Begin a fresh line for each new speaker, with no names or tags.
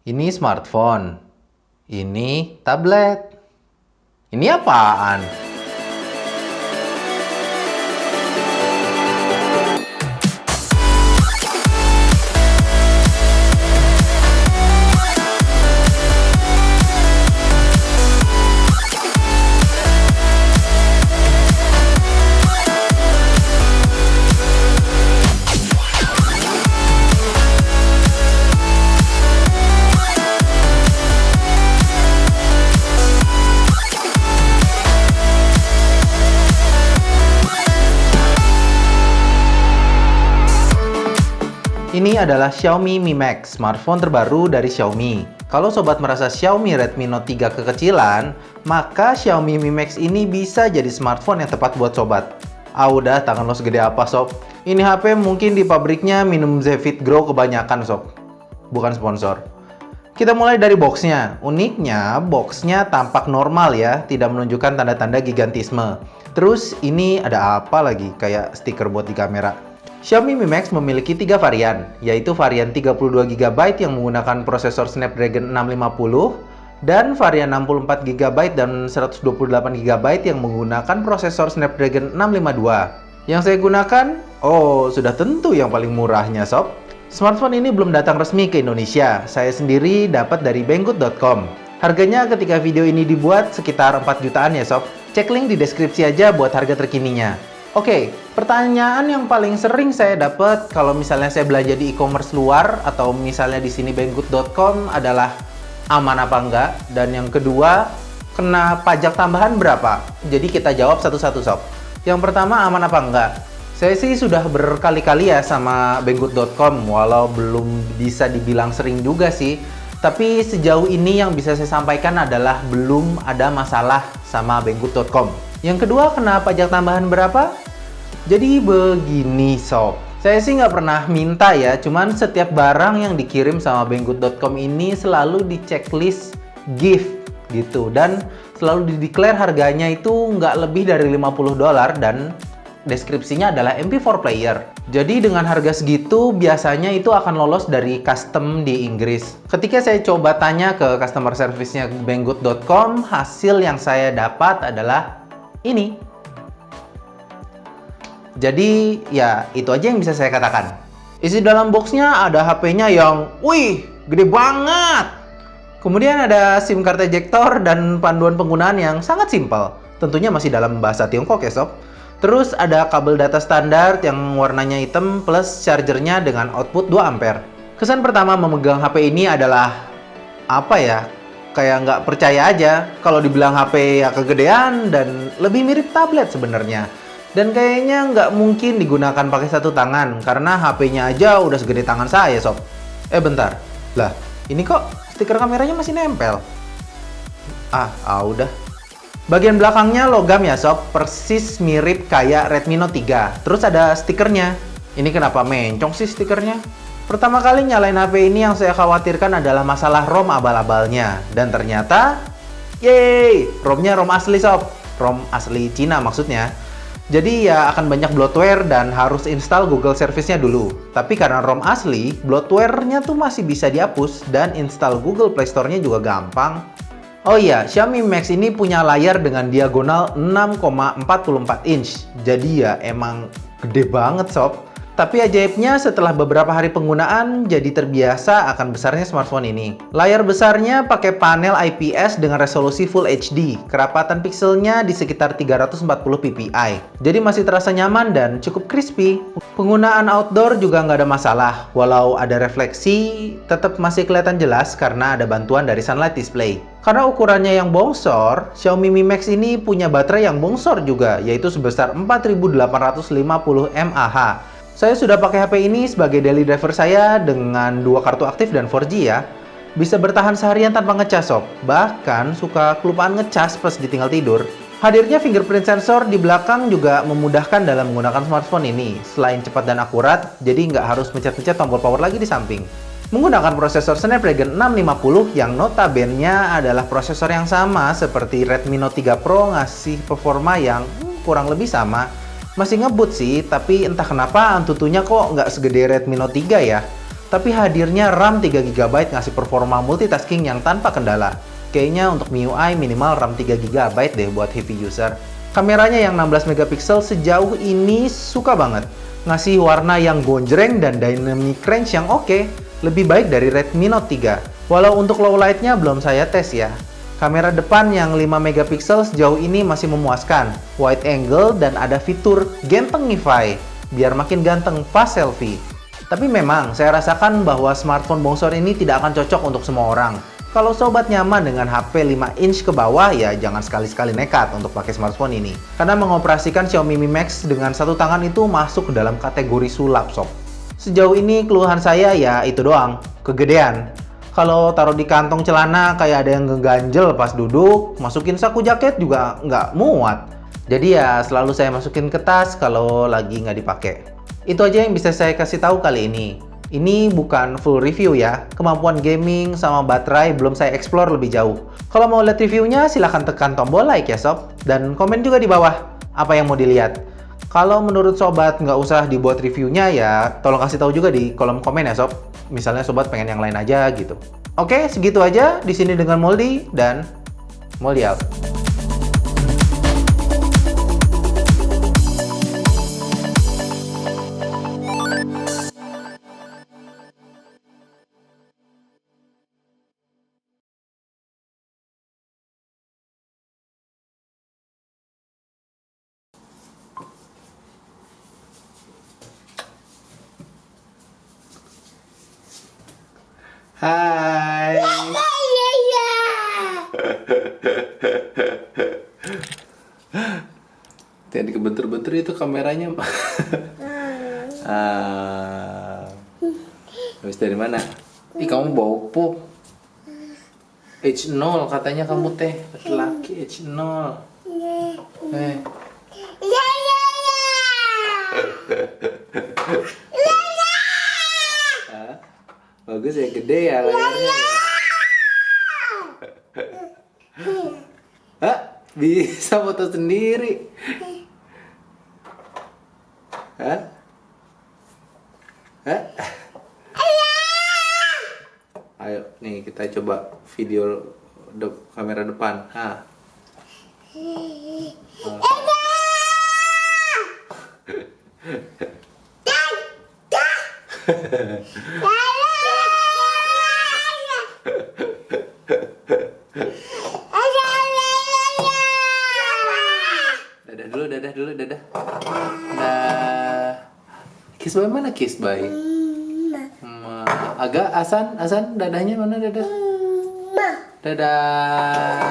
Ini smartphone. Ini tablet. Ini apaan? Ini adalah Xiaomi Mi Max, smartphone terbaru dari Xiaomi. Kalau sobat merasa Xiaomi Redmi Note 3 kekecilan, maka Xiaomi Mi Max ini bisa jadi smartphone yang tepat buat sobat. Udah, tangan lo segede apa, sob? Ini HP mungkin di pabriknya minum Zevit Grow kebanyakan, sob. Bukan sponsor. Kita mulai dari boxnya. Uniknya, boxnya tampak normal ya, tidak menunjukkan tanda-tanda gigantisme. Terus ini ada apa lagi? Kayak stiker buat di kamera. Xiaomi Mi Max memiliki 3 varian, yaitu varian 32GB yang menggunakan prosesor Snapdragon 650 dan varian 64GB dan 128GB yang menggunakan prosesor Snapdragon 652. Yang saya gunakan, sudah tentu yang paling murahnya, sob. Smartphone ini belum datang resmi ke Indonesia. Saya sendiri dapat dari banggood.com. Harganya ketika video ini dibuat sekitar 4 jutaan ya, sob. Cek link di deskripsi aja buat harga terkininya. Oke, pertanyaan yang paling sering saya dapat kalau misalnya saya belanja di e-commerce luar atau misalnya di sini banggood.com adalah aman apa enggak, dan yang kedua, kena pajak tambahan berapa? Jadi kita jawab satu-satu, sob. Yang pertama, aman apa enggak? Saya sih sudah berkali-kali ya sama banggood.com, walau belum bisa dibilang sering juga sih. Tapi sejauh ini yang bisa saya sampaikan adalah belum ada masalah sama banggood.com. Yang kedua, kena pajak tambahan berapa? Jadi begini, sob. Saya sih nggak pernah minta ya, cuman setiap barang yang dikirim sama banggood.com ini selalu di checklist gift gitu. Dan selalu di-declare harganya itu nggak lebih dari $50 dan deskripsinya adalah MP4 player. Jadi dengan harga segitu biasanya itu akan lolos dari custom di Inggris. Ketika saya coba tanya ke customer service-nya banggood.com, hasil yang saya dapat adalah ini. Jadi ya itu aja yang bisa saya katakan. Isi dalam boxnya ada HP-nya yang wih, gede banget. Kemudian ada SIM card ejector dan panduan penggunaan yang sangat simpel. Tentunya masih dalam bahasa Tiongkok ya, sob. Terus ada kabel data standar yang warnanya hitam plus chargernya dengan output 2 ampere. Kesan pertama memegang HP ini adalah apa ya? Kayak nggak percaya aja kalau dibilang HP ya kegedean dan lebih mirip tablet sebenarnya. Dan kayaknya nggak mungkin digunakan pakai satu tangan karena HP-nya aja udah segede tangan saya, sob. Bentar. Lah, ini kok stiker kameranya masih nempel? Udah. Bagian belakangnya logam ya, sob. Persis mirip kayak Redmi Note 3. Terus ada stikernya. Ini kenapa mencong sih stikernya? Pertama kali nyalain HP ini yang saya khawatirkan adalah masalah ROM abal-abalnya. Dan ternyata, yeay, ROM-nya ROM asli, sob. ROM asli Cina maksudnya. Jadi ya akan banyak bloatware dan harus install Google Service-nya dulu. Tapi karena ROM asli, bloatware-nya tuh masih bisa dihapus dan install Google Play Store-nya juga gampang. Oh iya, Xiaomi Max ini punya layar dengan diagonal 6,44 inch. Jadi ya emang gede banget, sob. Tapi ajaibnya setelah beberapa hari penggunaan jadi terbiasa akan besarnya smartphone ini. Layar besarnya pakai panel IPS dengan resolusi Full HD. Kerapatan pixelnya di sekitar 340 ppi. Jadi masih terasa nyaman dan cukup crispy. Penggunaan outdoor juga nggak ada masalah. Walau ada refleksi, tetap masih kelihatan jelas karena ada bantuan dari sunlight display. Karena ukurannya yang bongsor, Xiaomi Mi Max ini punya baterai yang bongsor juga, yaitu sebesar 4850 mAh. Saya sudah pakai HP ini sebagai daily driver saya dengan 2 kartu aktif dan 4G ya. Bisa bertahan seharian tanpa ngecas, sob. Bahkan suka kelupaan ngecas pas ditinggal tidur. Hadirnya fingerprint sensor di belakang juga memudahkan dalam menggunakan smartphone ini. Selain cepat dan akurat, jadi nggak harus mencet-mencet tombol power lagi di samping. Menggunakan prosesor Snapdragon 650 yang notabene-nya adalah prosesor yang sama seperti Redmi Note 3 Pro, ngasih performa yang kurang lebih sama. Masih ngebut sih, tapi entah kenapa Antutunya kok nggak segede Redmi Note 3 ya. Tapi hadirnya RAM 3GB ngasih performa multitasking yang tanpa kendala. Kayaknya untuk MIUI minimal RAM 3GB deh buat heavy user. Kameranya yang 16 megapiksel sejauh ini suka banget. Ngasih warna yang gonjreng dan dynamic range yang oke. Lebih baik dari Redmi Note 3. Walau untuk low light-nya belum saya tes ya. Kamera depan yang 5 megapiksel sejauh ini masih memuaskan, wide angle dan ada fitur Gantengify, biar makin ganteng pas selfie. Tapi memang saya rasakan bahwa smartphone bongsor ini tidak akan cocok untuk semua orang. Kalau sobat nyaman dengan HP 5 inch ke bawah, ya jangan sekali-sekali nekat untuk pakai smartphone ini. Karena mengoperasikan Xiaomi Mi Max dengan satu tangan itu masuk ke dalam kategori sulap sob. Sejauh ini keluhan saya ya itu doang, kegedean. Kalau taruh di kantong celana kayak ada yang ngeganjel pas duduk, masukin saku jaket juga nggak muat. Jadi ya selalu saya masukin ke tas kalau lagi nggak dipakai. Itu aja yang bisa saya kasih tahu kali ini. Ini bukan full review ya, kemampuan gaming sama baterai belum saya explore lebih jauh. Kalau mau lihat reviewnya silahkan tekan tombol like ya sob, dan komen juga di bawah apa yang mau dilihat. Kalau menurut sobat nggak usah dibuat reviewnya ya, tolong kasih tahu juga di kolom komen ya sob. Misalnya sobat pengen yang lain aja gitu. Oke, segitu aja di sini dengan Moldy dan Moldy out. Hai. Yang dikebentur-bentur itu kameranya. Habis dari mana? Ih, kamu bau pup. H0 katanya kamu teh laki H0. Bagus ya, gede ya layarnya. Hah? Bisa foto sendiri. Hah? Hah? Ayo, nih kita coba video kamera depan. Hah? Dadah dulu. Dah. Kiss bye mana kiss bye? Agak Asan dadahnya mana dadah? Dadah.